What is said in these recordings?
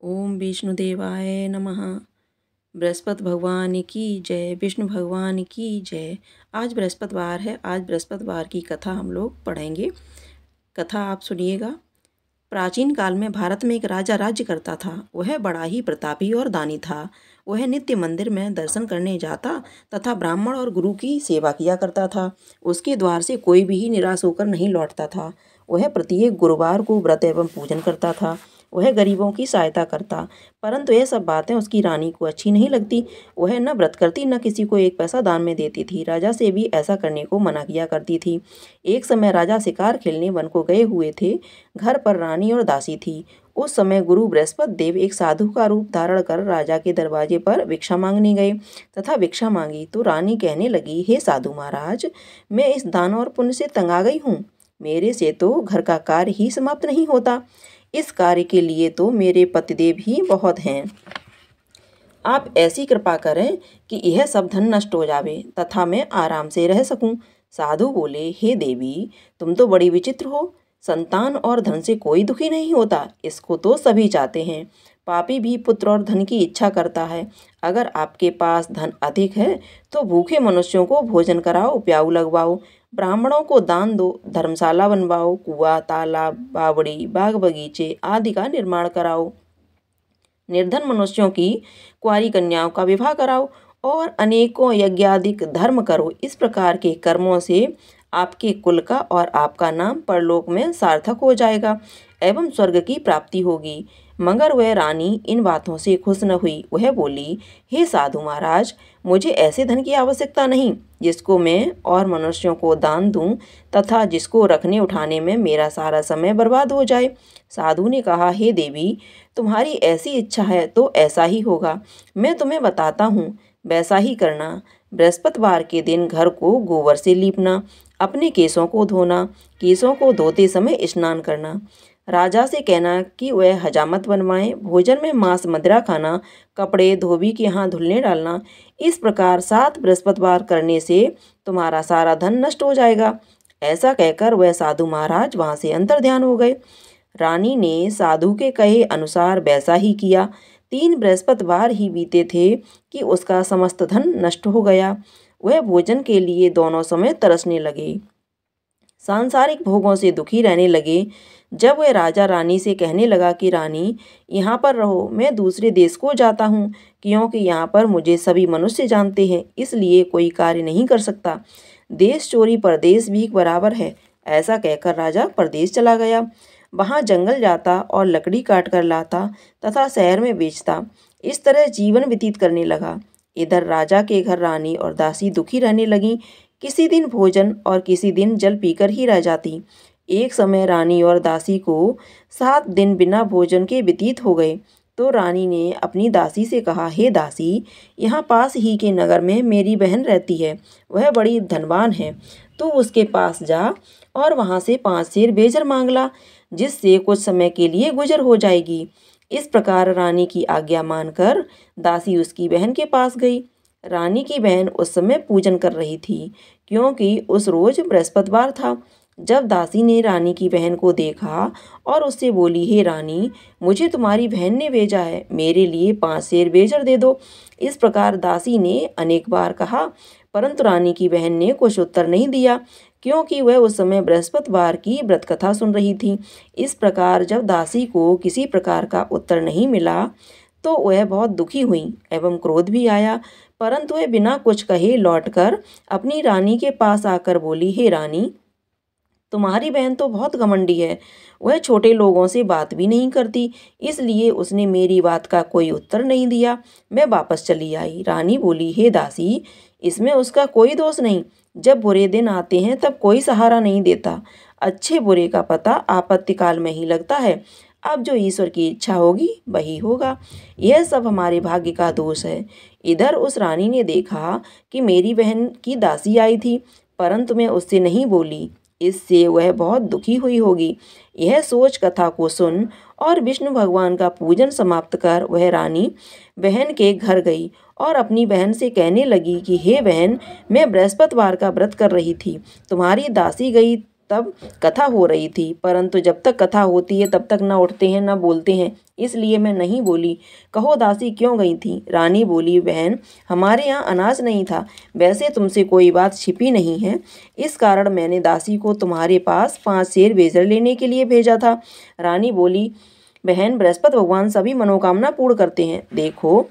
ओम विष्णुदेवाय नमः। बृहस्पति भगवान की जय, विष्णु भगवान की जय। आज बृहस्पतिवार है। आज बृहस्पतिवार की कथा हम लोग पढ़ेंगे। कथा आप सुनिएगा। प्राचीन काल में भारत में एक राजा राज्य करता था। वह बड़ा ही प्रतापी और दानी था। वह नित्य मंदिर में दर्शन करने जाता तथा ब्राह्मण और गुरु की सेवा किया करता था। उसके द्वार से कोई भी निराश होकर नहीं लौटता था। वह प्रत्येक गुरुवार को व्रत एवं पूजन करता था। वह गरीबों की सहायता करता, परंतु यह सब बातें उसकी रानी को अच्छी नहीं लगती। वह न व्रत करती, न किसी को एक पैसा दान में देती थी। राजा से भी ऐसा करने को मना किया करती थी। एक समय राजा शिकार खेलने वन को गए हुए थे। घर पर रानी और दासी थी। उस समय गुरु बृहस्पति देव एक साधु का रूप धारण कर राजा के दरवाजे पर भिक्षा मांगने गए तथा भिक्षा मांगी तो रानी कहने लगी, हे साधु महाराज, मैं इस दान और पुण्य से तंग आ गई हूँ। मेरे से तो घर का कार्य ही समाप्त नहीं होता। इस कार्य के लिए तो मेरे पतिदेव ही बहुत हैं। आप ऐसी कृपा करें कि यह सब धन नष्ट हो जावे तथा मैं आराम से रह सकूं। साधु बोले, हे देवी, तुम तो बड़ी विचित्र हो। संतान और धन से कोई दुखी नहीं होता, इसको तो सभी चाहते हैं। पापी भी पुत्र और धन की इच्छा करता है। अगर आपके पास धन अधिक है तो भूखे मनुष्यों को भोजन कराओ, प्याऊ लगवाओ, ब्राह्मणों को दान दो, धर्मशाला बनवाओ, कुआं, तालाब, बावड़ी, बाग बगीचे आदि का निर्माण कराओ, निर्धन मनुष्यों की कुंवारी कन्याओं का विवाह कराओ और अनेकों यज्ञादिक धर्म करो। इस प्रकार के कर्मों से आपके कुल का और आपका नाम परलोक में सार्थक हो जाएगा एवं स्वर्ग की प्राप्ति होगी। मगर वह रानी इन बातों से खुश न हुई। वह बोली, हे साधु महाराज, मुझे ऐसे धन की आवश्यकता नहीं जिसको मैं और मनुष्यों को दान दूं तथा जिसको रखने उठाने में मेरा सारा समय बर्बाद हो जाए। साधु ने कहा, हे देवी, तुम्हारी ऐसी इच्छा है तो ऐसा ही होगा। मैं तुम्हें बताता हूँ, वैसा ही करना। बृहस्पतिवार के दिन घर को गोबर से लीपना, अपने केसों को धोना, केसों को धोते समय स्नान करना। राजा से कहना कि वह हजामत बनवाएं, भोजन में मांस मदिरा खाना, कपड़े धोबी के यहाँ धुलने डालना। इस प्रकार 7 बृहस्पतिवार करने से तुम्हारा सारा धन नष्ट हो जाएगा। ऐसा कहकर वह साधु महाराज वहाँ से अंतर्ध्यान हो गए। रानी ने साधु के कहे अनुसार वैसा ही किया। 3 बृहस्पतिवार ही बीते थे कि उसका समस्त धन नष्ट हो गया। वह भोजन के लिए दोनों समय तरसने लगे, सांसारिक भोगों से दुखी रहने लगे। जब वह राजा रानी से कहने लगा कि रानी, यहाँ पर रहो, मैं दूसरे देश को जाता हूँ, क्योंकि यहाँ पर मुझे सभी मनुष्य जानते हैं, इसलिए कोई कार्य नहीं कर सकता। देश चोरी परदेश भीख बराबर है। ऐसा कहकर राजा परदेश चला गया। वहाँ जंगल जाता और लकड़ी काट कर लाता तथा शहर में बेचता। इस तरह जीवन व्यतीत करने लगा। इधर राजा के घर रानी और दासी दुखी रहने लगी। किसी दिन भोजन और किसी दिन जल पीकर ही रह जाती। एक समय रानी और दासी को 7 दिन बिना भोजन के व्यतीत हो गए। तो रानी ने अपनी दासी से कहा, हे दासी, यहाँ पास ही के नगर में मेरी बहन रहती है। वह बड़ी धनवान है। तो उसके पास जा और वहाँ से 5 सेर बेजर मांग ला, जिससे कुछ समय के लिए गुजर हो जाएगी। इस प्रकार रानी की आज्ञा मानकर दासी उसकी बहन के पास गई। रानी की बहन उस समय पूजन कर रही थी, क्योंकि उस रोज बृहस्पतिवार था। जब दासी ने रानी की बहन को देखा और उससे बोली, हे रानी, मुझे तुम्हारी बहन ने भेजा है, मेरे लिए 5 सेर बेजर दे दो। इस प्रकार दासी ने अनेक बार कहा, परंतु रानी की बहन ने कुछ उत्तर नहीं दिया, क्योंकि वह उस समय बृहस्पतिवार की व्रत कथा सुन रही थी। इस प्रकार जब दासी को किसी प्रकार का उत्तर नहीं मिला तो वह बहुत दुखी हुई एवं क्रोध भी आया, परंतु वह बिना कुछ कहे लौटकर अपनी रानी के पास आकर बोली, हे रानी, तुम्हारी बहन तो बहुत घमंडी है। वह छोटे लोगों से बात भी नहीं करती, इसलिए उसने मेरी बात का कोई उत्तर नहीं दिया। मैं वापस चली आई। रानी बोली, हे दासी, इसमें उसका कोई दोष नहीं। जब बुरे दिन आते हैं तब कोई सहारा नहीं देता। अच्छे बुरे का पता आपत्ति काल में ही लगता है। अब जो ईश्वर की इच्छा होगी वही होगा। यह सब हमारे भाग्य का दोष है। इधर उस रानी ने देखा कि मेरी बहन की दासी आई थी, परंतु मैं उससे नहीं बोली, इससे वह बहुत दुखी हुई होगी। यह सोच कथा को सुन और विष्णु भगवान का पूजन समाप्त कर वह रानी बहन के घर गई और अपनी बहन से कहने लगी कि हे बहन, मैं बृहस्पतिवार का व्रत कर रही थी, तुम्हारी दासी गई तब कथा हो रही थी, परंतु जब तक कथा होती है तब तक न उठते हैं न बोलते हैं, इसलिए मैं नहीं बोली। कहो दासी क्यों गई थी? रानी बोली, बहन हमारे यहाँ अनाज नहीं था, वैसे तुमसे कोई बात छिपी नहीं है, इस कारण मैंने दासी को तुम्हारे पास 5 सेर बेजर लेने के लिए भेजा था। रानी बोली, बहन बृहस्पति भगवान सभी मनोकामना पूर्ण करते हैं, देखो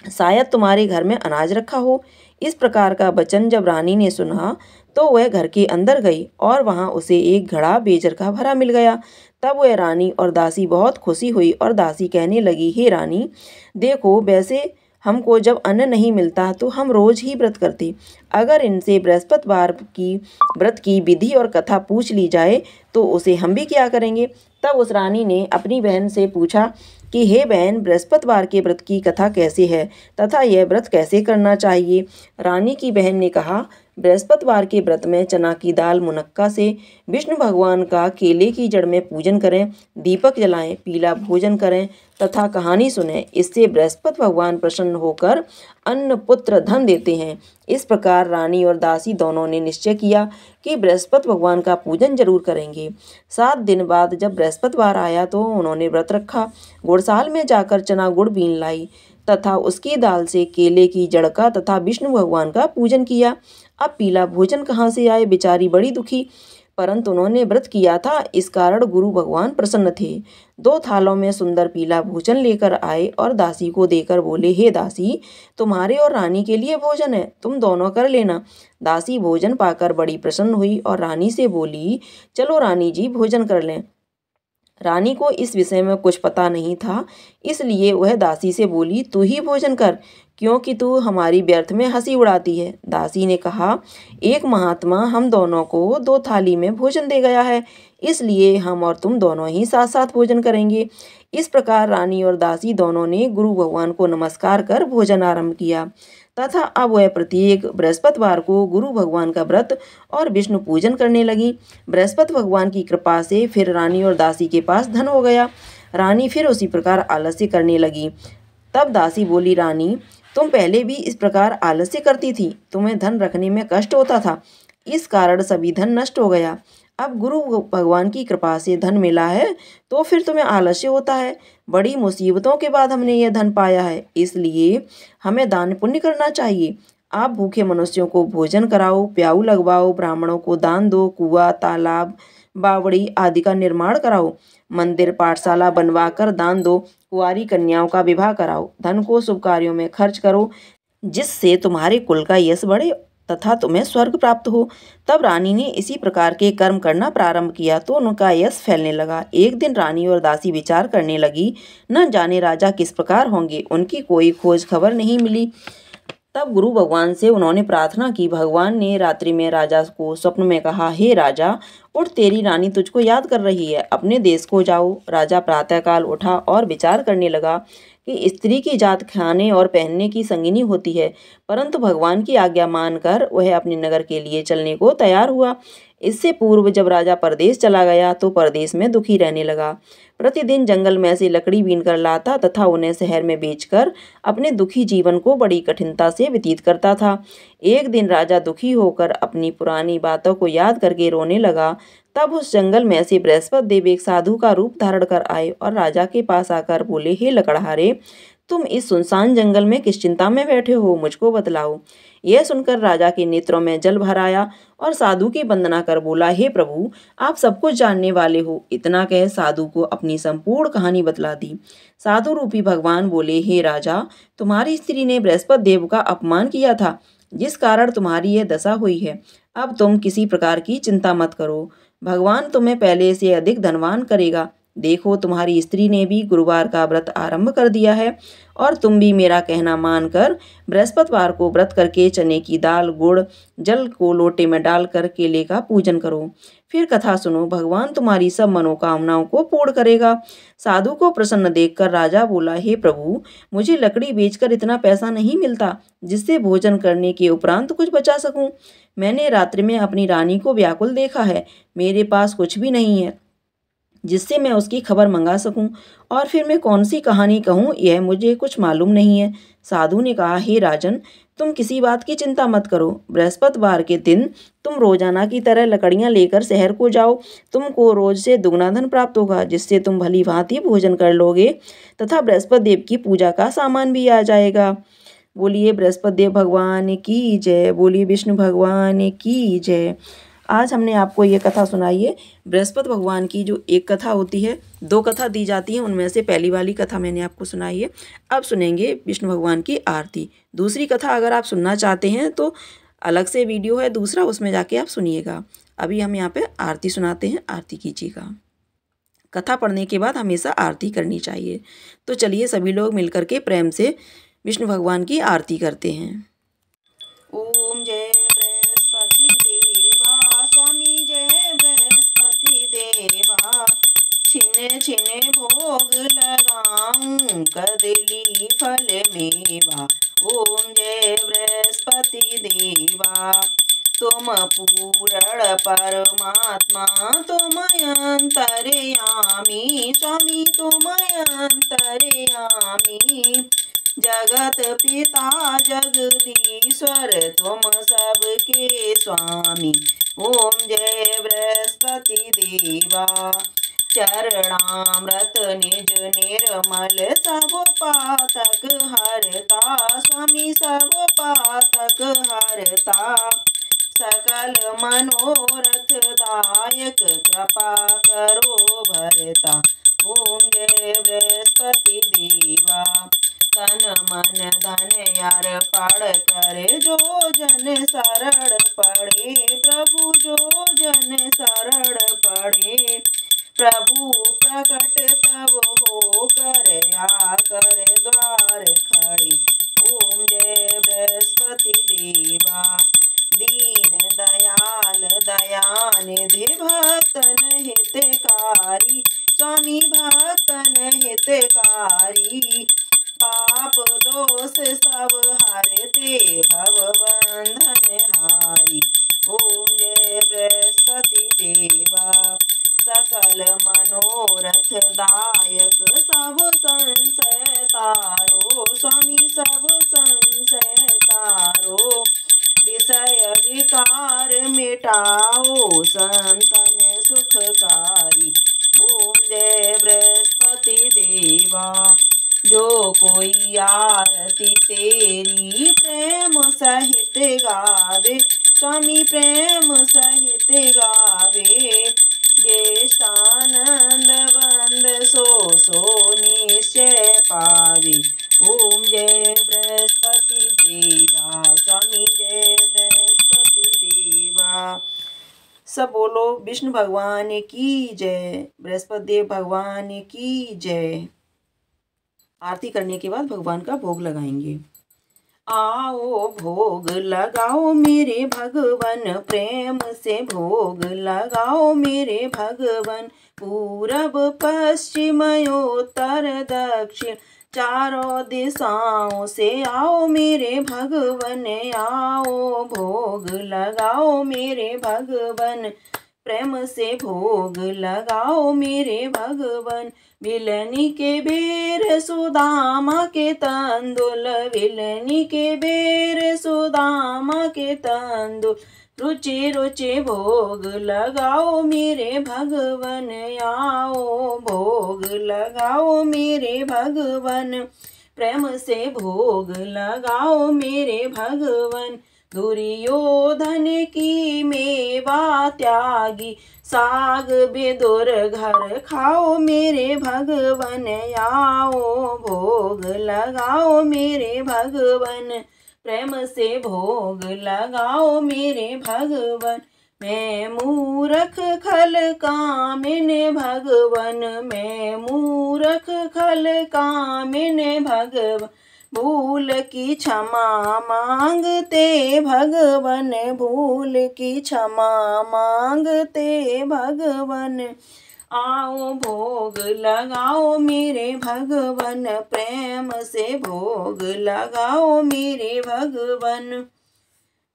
शायद तुम्हारे घर में अनाज रखा हो। इस प्रकार का वचन जब रानी ने सुना तो वह घर के अंदर गई और वहां उसे एक घड़ा बेजर का भरा मिल गया। तब वह रानी और दासी बहुत खुशी हुई और दासी कहने लगी, हे रानी देखो, वैसे हमको जब अन्न नहीं मिलता तो हम रोज ही व्रत करते, अगर इनसे बृहस्पतिवार की व्रत की विधि और कथा पूछ ली जाए तो उसे हम भी क्या करेंगे। तब उस रानी ने अपनी बहन से पूछा कि हे बहन, बृहस्पतिवार के व्रत की कथा कैसे है तथा यह व्रत कैसे करना चाहिए। रानी की बहन ने कहा, बृहस्पतिवार के व्रत में चना की दाल मुनक्का से विष्णु भगवान का केले की जड़ में पूजन करें, दीपक जलाएं, पीला भोजन करें तथा कहानी सुनें, इससे बृहस्पति भगवान प्रसन्न होकर अन्न पुत्र धन देते हैं। इस प्रकार रानी और दासी दोनों ने निश्चय किया कि बृहस्पति भगवान का पूजन जरूर करेंगे। 7 दिन बाद जब बृहस्पतिवार आया तो उन्होंने व्रत रखा, गुड़साल में जाकर चना गुड़ बीन लाई तथा उसकी दाल से केले की जड़ का तथा विष्णु भगवान का पूजन किया। अब पीला भोजन कहाँ से आए, बेचारी बड़ी दुखी, परंतु उन्होंने व्रत किया था, इस कारण गुरु भगवान प्रसन्न थे। 2 थालों में सुंदर पीला भोजन लेकर आए और दासी को देकर बोले, हे दासी तुम्हारे और रानी के लिए भोजन है, तुम दोनों कर लेना। दासी भोजन पाकर बड़ी प्रसन्न हुई और रानी से बोली, चलो रानी जी भोजन कर लें। रानी को इस विषय में कुछ पता नहीं था, इसलिए वह दासी से बोली, तू ही भोजन कर, क्योंकि तू हमारी व्यर्थ में हंसी उड़ाती है। दासी ने कहा, एक महात्मा हम दोनों को 2 थाली में भोजन दे गया है, इसलिए हम और तुम दोनों ही साथ साथ भोजन करेंगे। इस प्रकार रानी और दासी दोनों ने गुरु भगवान को नमस्कार कर भोजन आरंभ किया तथा अब वह प्रत्येक बृहस्पतिवार को गुरु भगवान का व्रत और विष्णु पूजन करने लगी। बृहस्पति भगवान की कृपा से फिर रानी और दासी के पास धन हो गया। रानी फिर उसी प्रकार आलस्य करने लगी। तब दासी बोली, रानी तुम पहले भी इस प्रकार आलस्य करती थी, तुम्हें धन रखने में कष्ट होता था, इस कारण सभी धन नष्ट हो गया। अब गुरु भगवान की कृपा से धन मिला है तो फिर तुम्हें आलस्य होता है। बड़ी मुसीबतों के बाद हमने यह धन पाया है, इसलिए हमें दान पुण्य करना चाहिए। आप भूखे मनुष्यों को भोजन कराओ, प्याऊ लगवाओ, ब्राह्मणों को दान दो, कुआं तालाब बावड़ी आदि का निर्माण कराओ, मंदिर पाठशाला बनवाकर दान दो, कुंवारी कन्याओं का विवाह कराओ, धन को शुभ कार्यों में खर्च करो, जिससे तुम्हारे कुल का यश बढ़े तथा तुम्हें स्वर्ग प्राप्त हो। तब रानी ने इसी प्रकार के कर्म करना प्रारंभ किया तो उनका यश फैलने लगा। एक दिन रानी और दासी विचार करने लगी, न जाने राजा किस प्रकार होंगे, उनकी कोई खोज खबर नहीं मिली। तब गुरु भगवान से उन्होंने प्रार्थना की। भगवान ने रात्रि में राजा को स्वप्न में कहा, हे राजा उठ, तेरी रानी तुझको याद कर रही है, अपने देश को जाओ। राजा प्रातःकाल उठा और विचार करने लगा कि स्त्री की जात खाने और पहनने की संगिनी होती है, परंतु भगवान की आज्ञा मानकर वह अपने नगर के लिए चलने को तैयार हुआ। इससे पूर्व जब राजा परदेश चला गया तो परदेश में दुखी रहने लगा। प्रतिदिन जंगल में से लकड़ी बीन कर लाता तथा उन्हें शहर में बेचकर अपने दुखी जीवन को बड़ी कठिनता से व्यतीत करता था। एक दिन राजा दुखी होकर अपनी पुरानी बातों को याद करके रोने लगा। तब उस जंगल में से बृहस्पति देव एक साधु का रूप धारण कर आए और राजा के पास आकर बोले, हे लकड़हारे, तुम इस सुनसान जंगल में किस चिंता में बैठे हो, मुझको बतलाओ। यह सुनकर राजा के नेत्रों में जल भर आया और साधु की वंदना कर बोला, हे प्रभु, आप सब कुछ जानने वाले हो। इतना कह साधु को अपनी संपूर्ण कहानी बतला दी। साधु रूपी भगवान बोले, हे राजा, तुम्हारी स्त्री ने बृहस्पति देव का अपमान किया था, जिस कारण तुम्हारी यह दशा हुई है। अब तुम किसी प्रकार की चिंता मत करो, भगवान तुम्हें पहले से अधिक धनवान करेगा। देखो, तुम्हारी स्त्री ने भी गुरुवार का व्रत आरंभ कर दिया है और तुम भी मेरा कहना मानकर बृहस्पतिवार को व्रत करके चने की दाल गुड़ जल को लोटे में डालकर केले का पूजन करो। फिर कथा सुनो, भगवान तुम्हारी सब मनोकामनाओं को पूर्ण करेगा। साधु को प्रसन्न देखकर राजा बोला, हे प्रभु, मुझे लकड़ी बेचकर इतना पैसा नहीं मिलता जिससे भोजन करने के उपरांत कुछ बचा सकूं। मैंने रात्रि में अपनी रानी को व्याकुल देखा है, मेरे पास कुछ भी नहीं है। जिससे मैं उसकी खबर मंगा सकूं। और फिर मैं कौन सी कहानी कहूं, यह मुझे कुछ मालूम नहीं है। साधु ने कहा, हे राजन, तुम किसी बात की चिंता मत करो। बृहस्पतिवार के दिन तुम रोजाना की तरह लकड़ियां लेकर शहर को जाओ। तुमको रोज से दुगना धन प्राप्त होगा, जिससे तुम भली भांति भोजन कर लोगे तथा बृहस्पति देव की पूजा का सामान भी आ जाएगा। बोलिए बृहस्पति देव भगवान की जय, बोलिए विष्णु भगवान की जय। आज हमने आपको ये कथा सुनाई है। बृहस्पति भगवान की जो एक कथा होती है, दो कथा दी जाती है, उनमें से पहली वाली कथा मैंने आपको सुनाई है। अब सुनेंगे विष्णु भगवान की आरती। दूसरी कथा अगर आप सुनना चाहते हैं तो अलग से वीडियो है दूसरा, उसमें जाके आप सुनिएगा। अभी हम यहाँ पे आरती सुनाते हैं, आरती कीजिएगा। कथा पढ़ने के बाद हमेशा आरती करनी चाहिए। तो चलिए सभी लोग मिलकर के प्रेम से विष्णु भगवान की आरती करते हैं। ओम जय बृहस्पति देवा स्वामी, जय बृहस्पति देवा। छिन छिन भोग लगाऊं, कदली फल मेवा। ओम जय बृहस्पति देवा। तुम पूर्ण परमात्मा, तुम अंतर्यामी स्वामी, तुम अंतर्यामी। जगत पिता जगदीश्वर, तुम सबके स्वामी। ओम जय बृहस्पति देवा। चरणामृत निज निर्मल, सब पातक हरता स्वामी, सब पातक हरता। सकल मनोरथ दायक, कृपा करो भरता। ओम जय बृहस्पति देवा। तन मन धन अर्पण करे, जो जन शरण पड़े प्रभु, जो जन शरण पड़े। प्रभु प्रकट तब हो कर, आकर द्वार खड़े। ओम जय बृहस्पति देवा। दीन दयाल दयानिधि, भक्तन हितकारी स्वामी, भक्तन हितकारी। पाप दोष सब हरते, भव बंधन हारी। ओम जय बृहस्पति देवा। सकल मनोरथ दायक, सब संशय तारो स्वामी, सब संशय तारो। विषय विकार मिटाओ, संतन सुखकारी। ओम जय बृहस्पति देवा। जो कोई आरती तेरी, प्रेम सहित गावे स्वामी, प्रेम सहित गावे। ज्येष्ठानंद बंद सो सो निश्चय पावे। ओम जय बृहस्पति देवा स्वामी, जय बृहस्पति देवा। सब बोलो विष्णु भगवान की जय, बृहस्पति देव भगवान की जय। आरती करने के बाद भगवान का भोग लगाएंगे। आओ भोग लगाओ मेरे भगवन, प्रेम से भोग लगाओ मेरे भगवन। पूरब पश्चिम उत्तर दक्षिण, चारों दिशाओं से आओ मेरे भगवन। आओ भोग लगाओ मेरे भगवन, प्रेम से भोग लगाओ मेरे भगवन। विलनी के बेर सुदामा के तंदुल, विलनी के बेर सुदामा के तंदुल। रुचि रुचि भोग लगाओ मेरे भगवन। आओ भोग लगाओ मेरे भगवन, प्रेम से भोग लगाओ मेरे भगवन। दुर्योधन की मेवा त्यागी, साग बेदुर घर खाओ मेरे भगवन। आओ भोग लगाओ मेरे भगवन, प्रेम से भोग लगाओ मेरे भगवन। मैं मूरख खल कामिन भगवन, मैं मूरख खल कामिन भगवन। भूल की क्षमा मांगते भगवन, भूल की क्षमा मांगते भगवन। आओ भोग लगाओ मेरे भगवन, प्रेम से भोग लगाओ मेरे भगवन।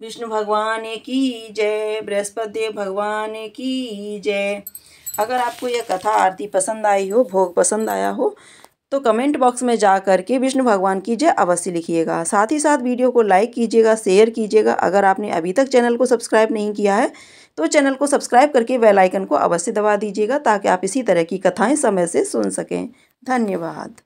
विष्णु भगवान की जय, बृहस्पति देव भगवान की जय। अगर आपको यह कथा आरती पसंद आई हो, भोग पसंद आया हो, तो कमेंट बॉक्स में जा कर के विष्णु भगवान की जय अवश्य लिखिएगा। साथ ही साथ वीडियो को लाइक कीजिएगा, शेयर कीजिएगा। अगर आपने अभी तक चैनल को सब्सक्राइब नहीं किया है तो चैनल को सब्सक्राइब करके बेल आइकन को अवश्य दबा दीजिएगा, ताकि आप इसी तरह की कथाएं समय से सुन सकें। धन्यवाद।